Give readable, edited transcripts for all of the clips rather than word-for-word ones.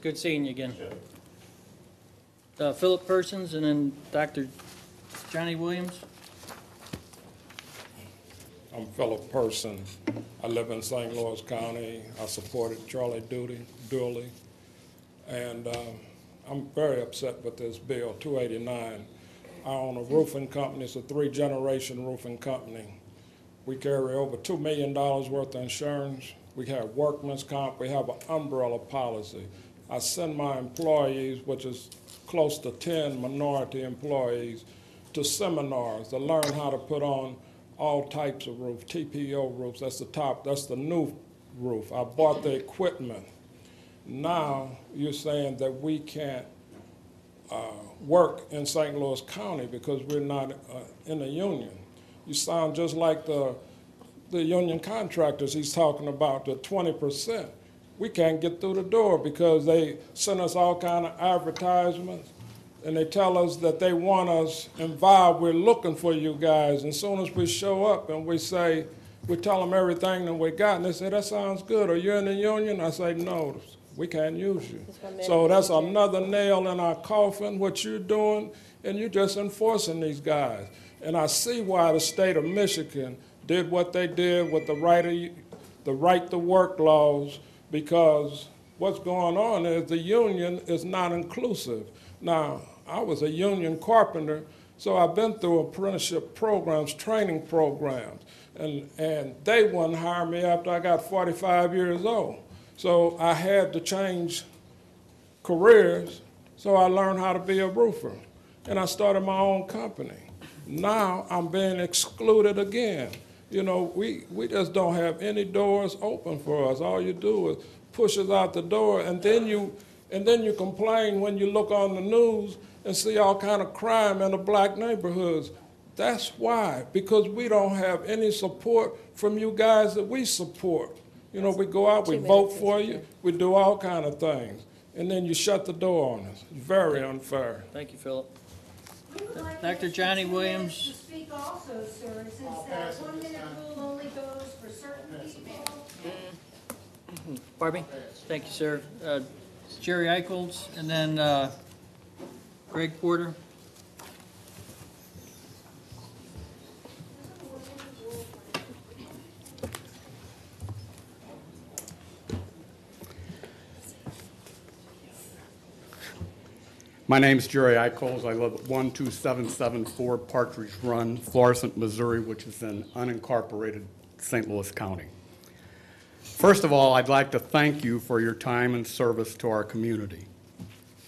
good seeing you again. Philip Persons and then Dr. Johnny Williams. I'm Philip Persons. I live in St. Louis County. I supported Charlie Dooley. And I'm very upset with this bill, 289. I own a roofing company. It's a 3-generation roofing company. We carry over $2 million worth of insurance. We have workman's comp. We have an umbrella policy. I send my employees, which is close to 10 minority employees, to seminars to learn how to put on all types of roofs, TPO roofs. That's the top, that's the new roof. I bought the equipment. Now you're saying that we can't work in St. Louis County because we're not in a union. You sound just like the union contractors he's talking about, the 20%. We can't get through the door because they send us all kind of advertisements and they tell us that they want us involved. We're looking for you guys. And as soon as we show up and we say, we tell them everything that we got, and they say, that sounds good. Are you in the union? I say, no, we can't use you. So that's another nail in our coffin, what you're doing, and you're just enforcing these guys. And I see why the state of Michigan did what they did with the right to work laws, because what's going on is the union is not inclusive. Now, I was a union carpenter, so I've been through apprenticeship programs, training programs, and they wouldn't hire me after I got 45 years old. So I had to change careers, so I learned how to be a roofer. And I started my own company. Now I'm being excluded again. You know, we just don't have any doors open for us. All you do is push us out the door, and then you complain when you look on the news and see all kind of crime in the black neighborhoods. That's why, because we don't have any support from you guys that we support. You know, we go out, we vote for you, we do all kind of things, and then you shut the door on us. Very unfair. Thank you, Philip. Like Dr. Johnny Williams. To speak also, sir, since that 1-minute rule only goes for certain people. Pardon me? Thank you, sir. Jerry Eichholz, and then Greg Porter. My name's Jerry Eichholz. I live at 12774 Partridge Run, Florissant, Missouri, which is in unincorporated St. Louis County. First of all, I'd like to thank you for your time and service to our community.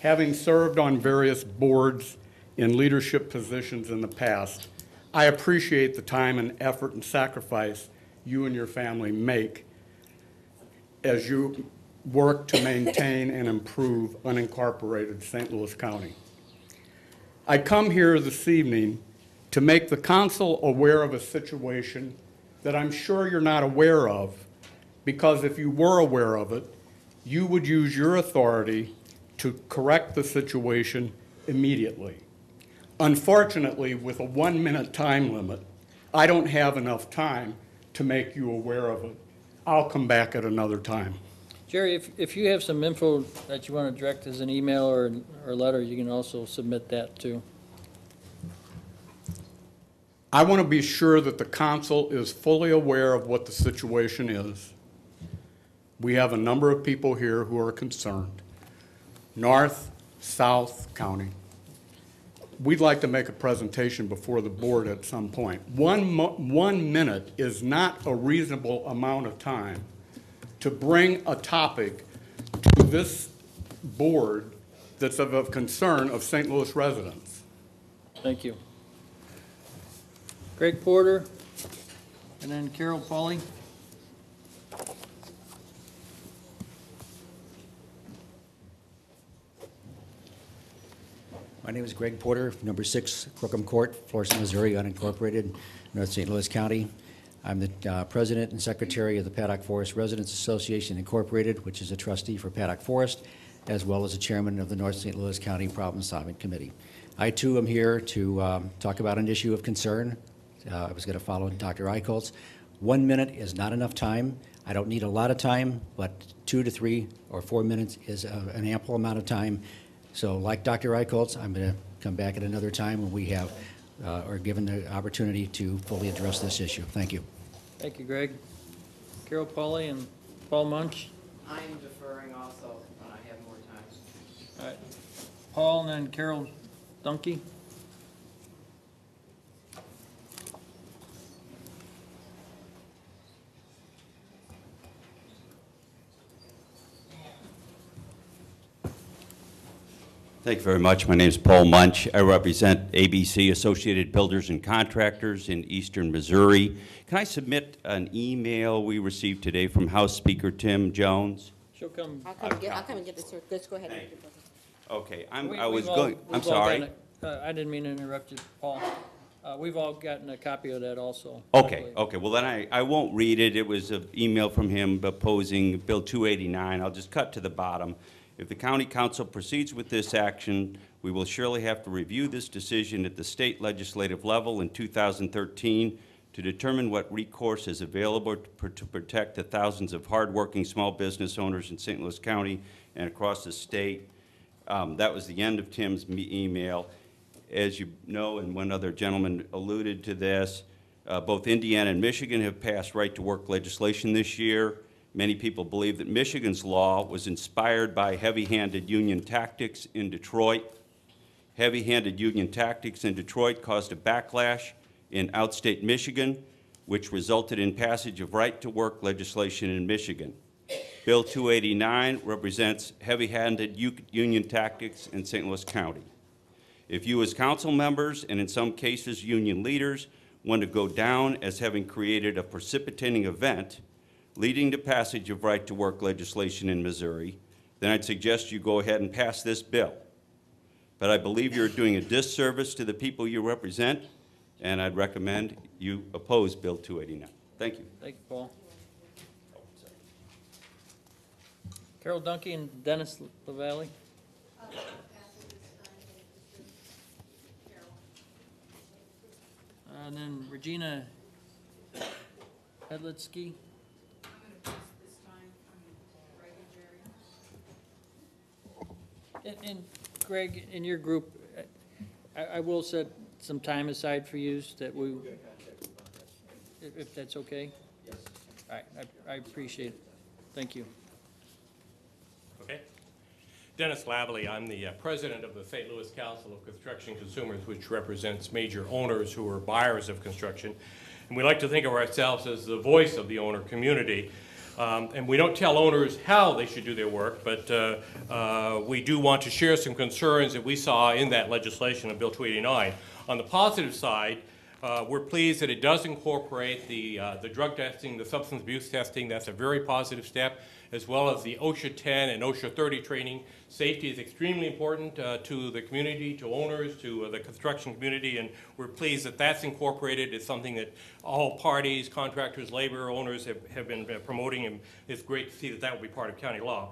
Having served on various boards in leadership positions in the past, I appreciate the time and effort and sacrifice you and your family make as you work to maintain and improve unincorporated St. Louis County. I come here this evening to make the council aware of a situation that I'm sure you're not aware of, because if you were aware of it, you would use your authority to correct the situation immediately. Unfortunately, with a 1-minute time limit, I don't have enough time to make you aware of it. I'll come back at another time. Jerry, if you have some info that you want to direct as an email or letter, you can also submit that too. I want to be sure that the council is fully aware of what the situation is. We have a number of people here who are concerned. North, South County. We'd like to make a presentation before the board at some point. 1 minute is not a reasonable amount of time to bring a topic to this board that's of a concern of St. Louis residents. Thank you. Greg Porter, and then Carol Pauly. My name is Greg Porter, number 6 Crookham Court, Florissant, Missouri, unincorporated, North St. Louis County. I'm the president and secretary of the Paddock Forest Residents Association, Incorporated, which is a trustee for Paddock Forest, as well as the chairman of the North St. Louis County Problem Solving Committee. I, too, am here to talk about an issue of concern. I was going to follow Dr. Eichholz. 1 minute is not enough time. I don't need a lot of time, but 2 to 3 or 4 minutes is an ample amount of time. So like Dr. Reichholz, I'm going to come back at another time when we have, are given the opportunity to fully address this issue. Thank you. Thank you, Greg. Carol Pauly and Paul Munch. I am deferring also when I have more time. All right. Paul and then Carol Dunkey. Thank you very much. My name is Paul Munch. I represent ABC, Associated Builders and Contractors in Eastern Missouri. Can I submit an email we received today from House Speaker Tim Jones? She'll come. I'll come and get this, sir. Let's go ahead. Thank you. Okay, I'm We've all sorry. gotten I didn't mean to interrupt you, Paul. We've all gotten a copy of that also. Okay, okay, well then I won't read it. It was an email from him opposing Bill 289. I'll just cut to the bottom. If the county council proceeds with this action, we will surely have to review this decision at the state legislative level in 2013 to determine what recourse is available to protect the thousands of hardworking small business owners in St. Louis County and across the state. That was the end of Tim's email. As you know, and one other gentleman alluded to this, both Indiana and Michigan have passed right-to-work legislation this year. Many people believe that Michigan's law was inspired by heavy-handed union tactics in Detroit. Heavy-handed union tactics in Detroit caused a backlash in outstate Michigan, which resulted in passage of right-to-work legislation in Michigan. Bill 289 represents heavy-handed union tactics in St. Louis County. If you as council members, and in some cases union leaders, want to go down as having created a precipitating event leading to passage of right-to-work legislation in Missouri, then I'd suggest you go ahead and pass this bill. But I believe you're doing a disservice to the people you represent, and I'd recommend you oppose Bill 289. Thank you. Thank you, Paul. Carol Dunkey and Dennis LaValle. And then Regina Hedlitsky. And Greg, in your group, I will set some time aside for you that we, if that's okay? Yes. All right, I appreciate it. Thank you. Okay. Dennis Lavalley, I'm the president of the St. Louis Council of Construction Consumers, which represents major owners who are buyers of construction. And we like to think of ourselves as the voice of the owner community. And we don't tell owners how they should do their work, but we do want to share some concerns that we saw in that legislation of Bill 289. On the positive side, we're pleased that it does incorporate the drug testing, the substance abuse testing. That's a very positive step, as well as the OSHA 10 and OSHA 30 training. Safety is extremely important to the community, to owners, to the construction community, and we're pleased that that's incorporated. It's something that all parties, contractors, labor, owners have been promoting, and it's great to see that that will be part of county law.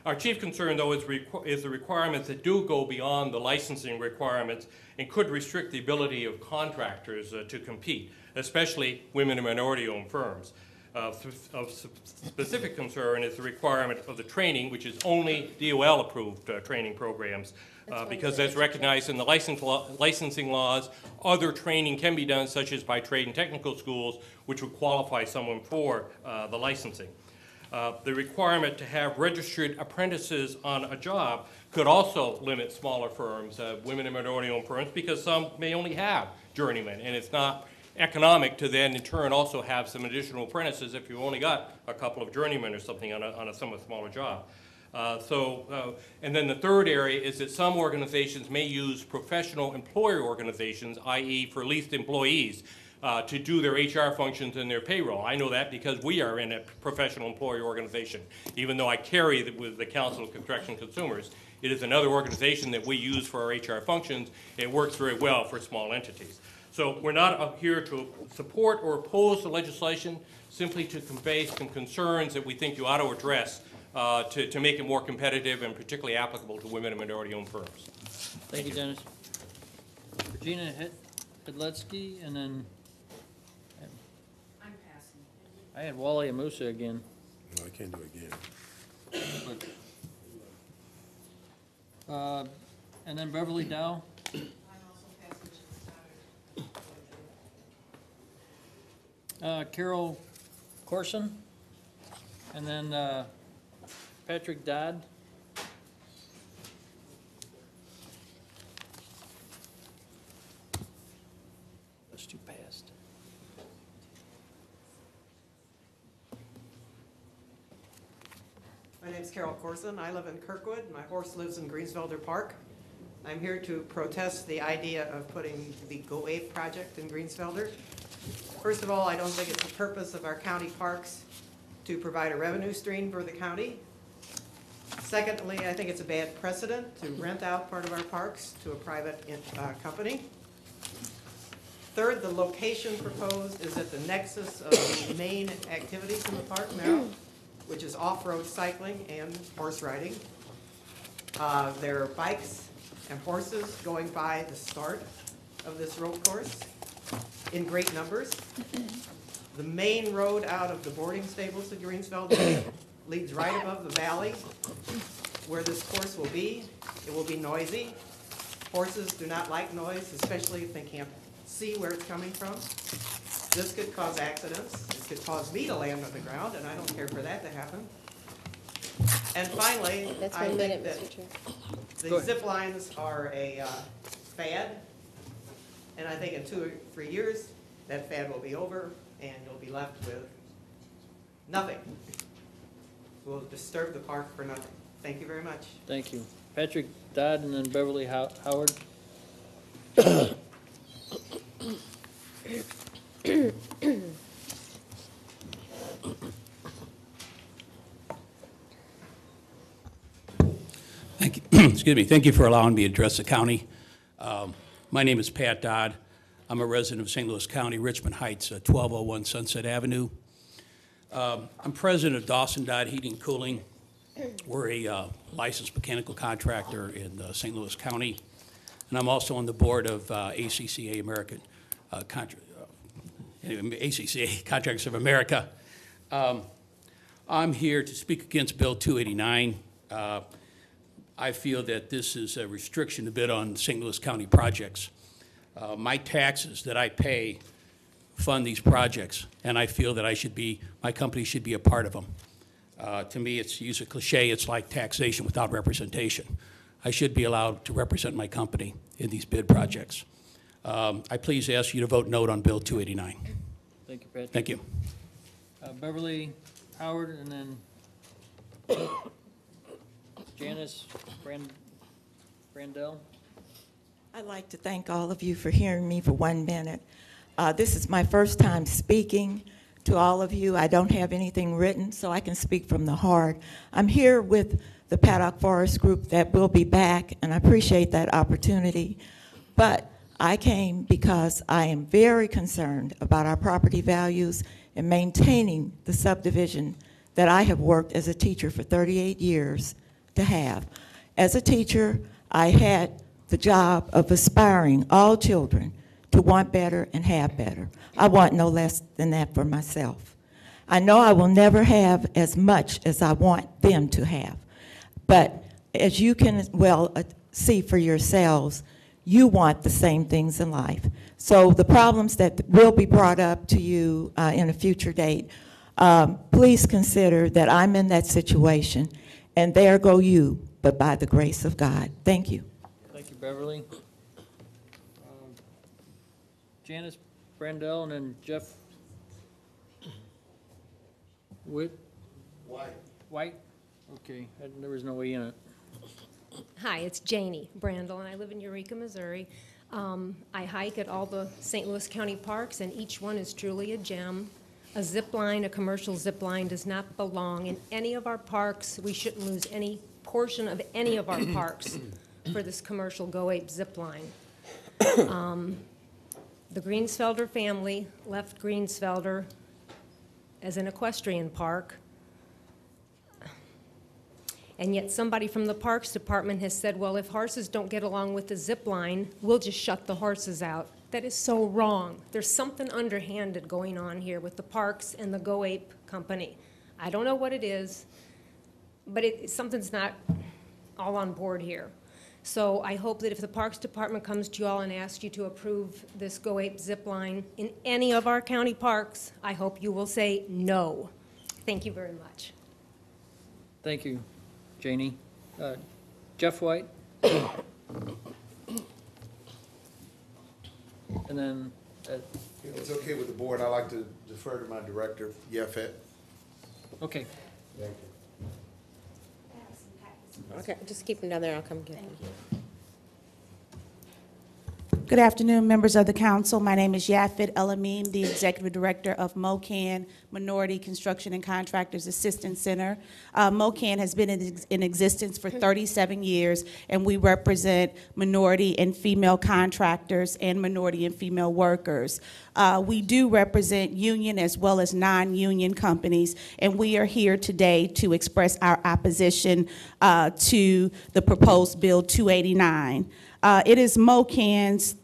Our chief concern, though, is the requirements that do go beyond the licensing requirements and could restrict the ability of contractors to compete, especially women and minority-owned firms. Of specific concern is the requirement of the training, which is only DOL-approved training programs, because that's recognized in the licensing laws. Other training can be done, such as by trade and technical schools, which would qualify someone for the licensing. The requirement to have registered apprentices on a job could also limit smaller firms, women and minority-owned firms, because some may only have journeymen, and it's not economic to then in turn also have some additional apprentices if you've only got a couple of journeymen or something on a somewhat smaller job. And then the third area is that some organizations may use professional employer organizations, i.e. for leased employees, to do their HR functions and their payroll. I know that because we are in a professional employer organization. Even though I carry with the Council of Construction Consumers, it is another organization that we use for our HR functions. It works very well for small entities. So we're not up here to support or oppose the legislation, simply to convey some concerns that we think you ought to address to make it more competitive and particularly applicable to women and minority-owned firms. Thank you, Dennis. Regina Hedlitsky, and then I'm passing. I had Wally Amusa again. No, I can't do it again. And then Beverly Dow. Carol Corson. And then Patrick Dodd. Those two passed. My name's Carol Corson. I live in Kirkwood. My horse lives in Greensfelder Park. I'm here to protest the idea of putting the Go Ape project in Greensfelder. First of all, I don't think it's the purpose of our county parks to provide a revenue stream for the county. Secondly, I think it's a bad precedent to rent out part of our parks to a private company. Third, the location proposed is at the nexus of the main activities in the park now, which is off-road cycling and horse riding. There are bikes and horses going by the start of this road course in great numbers. The main road out of the boarding stables at Greensfelder leads right above the valley where this course will be. It will be noisy. Horses do not like noise, especially if they can't see where it's coming from. This could cause accidents. It could cause me to land on the ground, and I don't care for that to happen. And finally, That's I 1 think minute, that Mr. Chair. the zip lines are a fad, and I think in 2 or 3 years, that fad will be over, and you'll be left with nothing. We'll disturb the park for nothing. Thank you very much. Thank you. Patrick Dodd and then Beverly Howard. Thank you. Excuse me. Thank you for allowing me to address the county. My name is Pat Dodd. I'm a resident of St. Louis County, Richmond Heights, 1201 Sunset Avenue. I'm president of Dawson Dodd Heating and Cooling. We're a licensed mechanical contractor in St. Louis County, and I'm also on the board of ACCA American ACCA Contractors of America. I'm here to speak against Bill 289. I feel that this is a restriction a bit on St. Louis County projects. My taxes that I pay fund these projects, and I feel that my company should be a part of them. To me, it's, to use a cliche, it's like taxation without representation. I should be allowed to represent my company in these bid projects. I please ask you to vote no on Bill 289. Thank you, Patrick. Thank you. Beverly Howard and then Janice Brandell. I'd like to thank all of you for hearing me for 1 minute. This is my first time speaking to all of you. I don't have anything written, so I can speak from the heart. I'm here with the Paddock Forest Group that will be back, and I appreciate that opportunity. But I came because I am very concerned about our property values and maintaining the subdivision that I have worked as a teacher for 38 years to have. As a teacher, I had the job of aspiring all children to want better and have better. I want no less than that for myself. I know I will never have as much as I want them to have, but as you can well see for yourselves, you want the same things in life. So the problems that will be brought up to you in a future date, please consider that I'm in that situation, and there go you, but by the grace of God. Thank you. Thank you, Beverly. Janice Brandell and then Jeff White. Okay, there was no E in it. Hi, it's Janie Brandel, and I live in Eureka, Missouri. I hike at all the St. Louis County parks, and each one is truly a gem. A zip line, a commercial zip line, does not belong in any of our parks. We shouldn't lose any portion of any of our parks for this commercial Go Ape zip line. The Greensfelder family left Greensfelder as an equestrian park, and yet somebody from the Parks Department has said, well, if horses don't get along with the zip line, we'll just shut the horses out. That is so wrong. There's something underhanded going on here with the parks and the Go Ape company. I don't know what it is, but something's not all on board here. So I hope that if the Parks Department comes to you all and asks you to approve this Go Ape zip line in any of our county parks, I hope you will say no. Thank you very much. Thank you, Janie. Jeff White? And then, If it's okay with the board, I'd like to defer to my director, Yefet. okay. Thank you. Okay, just keep them down there, I'll come get them. Good afternoon, members of the council. My name is Yafet Elamim, the Executive Director of MOCAN, Minority Construction and Contractors Assistance Center. MOCAN has been in existence for 37 years, and we represent minority and female contractors and minority and female workers. We do represent union as well as non-union companies, and we are here today to express our opposition to the proposed Bill 289. It is MOCAN's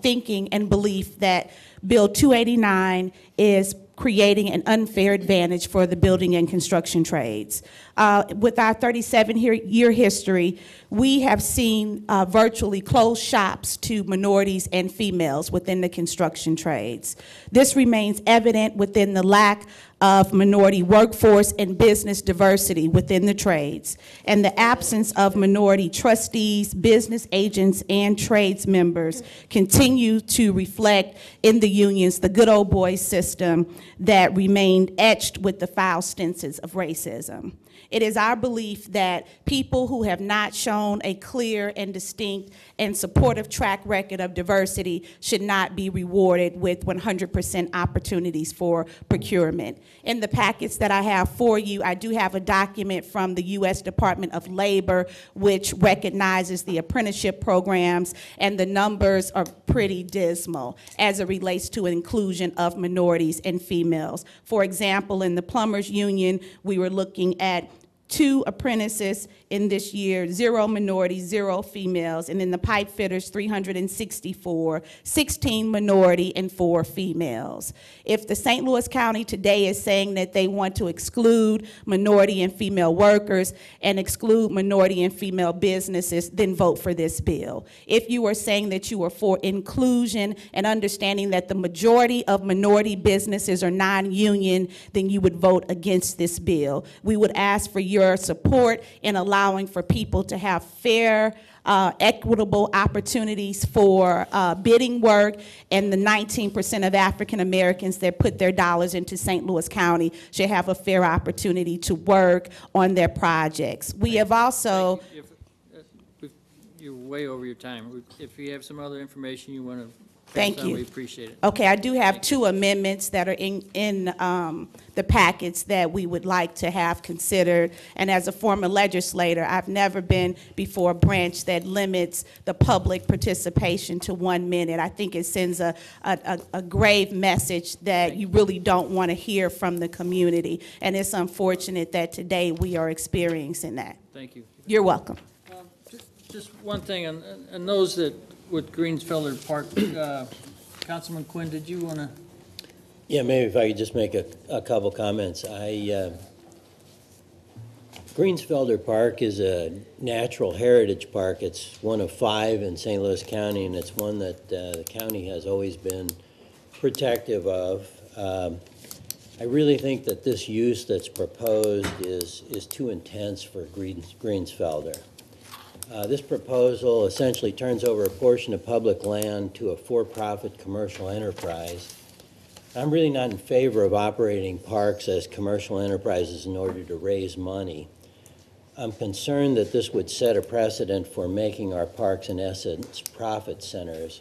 thinking and belief that Bill 289 is creating an unfair advantage for the building and construction trades. With our 37-year history, we have seen virtually closed shops to minorities and females within the construction trades. This remains evident within the lack of minority workforce and business diversity within the trades, and the absence of minority trustees, business agents, and trades members continue to reflect in the unions the good old boy system that remained etched with the foul stenches of racism. It is our belief that people who have not shown a clear and distinct and supportive track record of diversity should not be rewarded with 100% opportunities for procurement. In the packets that I have for you, I do have a document from the U.S. Department of Labor which recognizes the apprenticeship programs, and the numbers are pretty dismal as it relates to inclusion of minorities and females. For example, in the plumbers union, we were looking at 2 apprentices in this year, 0 minorities, 0 females, and in the pipe fitters, 364, 16 minority and 4 females. If the St. Louis County today is saying that they want to exclude minority and female workers and exclude minority and female businesses, then vote for this bill. If you are saying that you are for inclusion and understanding that the majority of minority businesses are non-union, then you would vote against this bill. We would ask for your support in allowing for people to have fair, equitable opportunities for bidding work, and the 19% of African Americans that put their dollars into St. Louis County should have a fair opportunity to work on their projects. We have also... You're way over your time. If you have some other information you want to Thank pass on, you. we appreciate it. Okay, I do have 2 amendments that are in the packets that we would like to have considered. And as a former legislator, I've never been before a branch that limits the public participation to 1 minute. I think it sends a grave message that you really don't want to hear from the community. And it's unfortunate that today we are experiencing that. Thank you. You're welcome. Just one thing, and those that with Greensfelder Park, Councilman Quinn, did you want to? Yeah, maybe if I could just make a couple comments. Greensfelder Park is a natural heritage park. It's one of 5 in St. Louis County, and it's one that the county has always been protective of. I really think that this use that's proposed is too intense for Greensfelder. This proposal essentially turns over a portion of public land to a for-profit commercial enterprise. I'm really not in favor of operating parks as commercial enterprises in order to raise money. I'm concerned that this would set a precedent for making our parks, in essence, profit centers.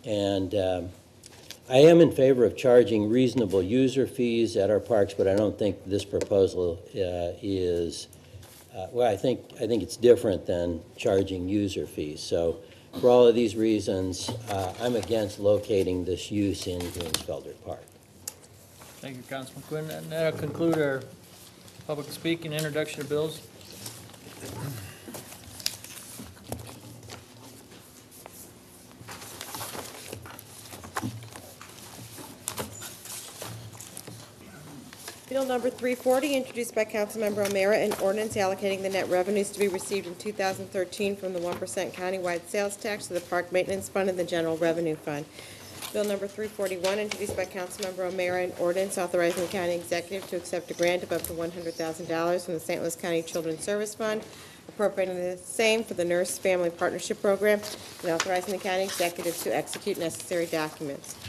And I am in favor of charging reasonable user fees at our parks, but I don't think this proposal is well, I think it's different than charging user fees. So for all of these reasons, I'm against locating this use in Greensfelder Park. Thank you, Councilman Quinn. And that'll conclude our public speaking, introduction of bills. Bill number 340, introduced by Councilmember O'Meara, an ordinance allocating the net revenues to be received in 2013 from the 1% countywide sales tax to the Park Maintenance Fund and the General Revenue Fund. Bill number 341, introduced by Councilmember O'Meara, an ordinance authorizing the county executive to accept a grant of up to $100,000 from the St. Louis County Children's Service Fund, appropriating the same for the Nurse Family Partnership Program, and authorizing the county executive to execute necessary documents.